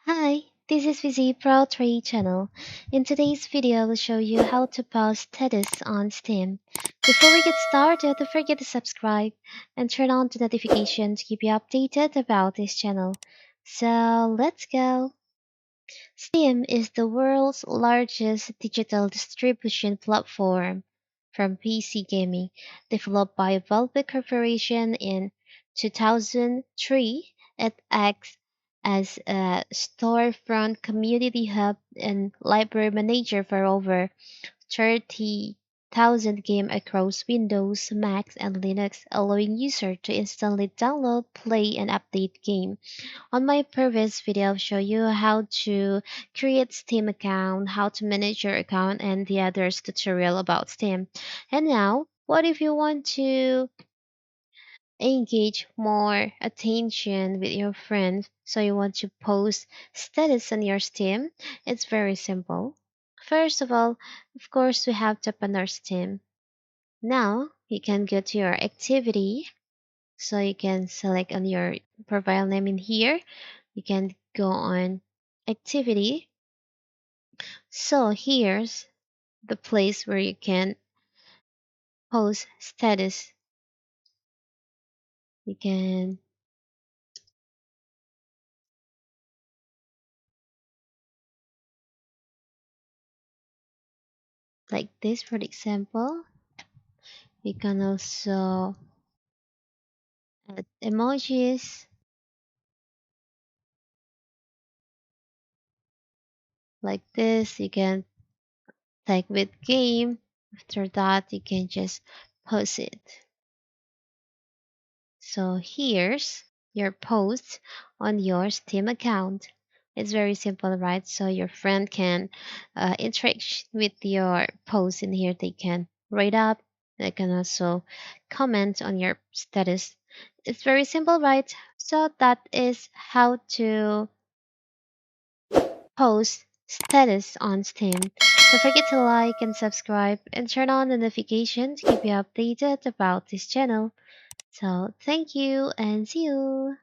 Hi, this is VZ Pro Trade channel. In today's video, I will show you how to post status on Steam. Before we get started, don't forget to subscribe and turn on the notification to keep you updated about this channel. So let's go. Steam is the world's largest digital distribution platform from PC gaming, developed by Valve Corporation in 2003. It acts as a storefront, community hub, and library manager for over 30,000 games across Windows, Mac, and Linux, allowing users to instantly download, play, and update games. On my previous video, I'll show you how to create Steam account, how to manage your account, and the others tutorial about Steam. And now, what if you want to engage more attention with your friends? So you want to post status on your Steam? It's very simple. First of all, of course, we have to open our Steam. Now, you can go to your activity. So you can select on your profile name in here. You can go on activity. So here's the place where you can post status. You can like this for example. You can also add emojis like this. You can tag with game. After that, you can just post it. So here's your post on your Steam account. It's very simple, right? So your friend can interact with your post in here. They can write up. They can also comment on your status. It's very simple, right? So that is how to post status on Steam. Don't forget to like and subscribe and turn on the notification to keep you updated about this channel. So thank you and see you.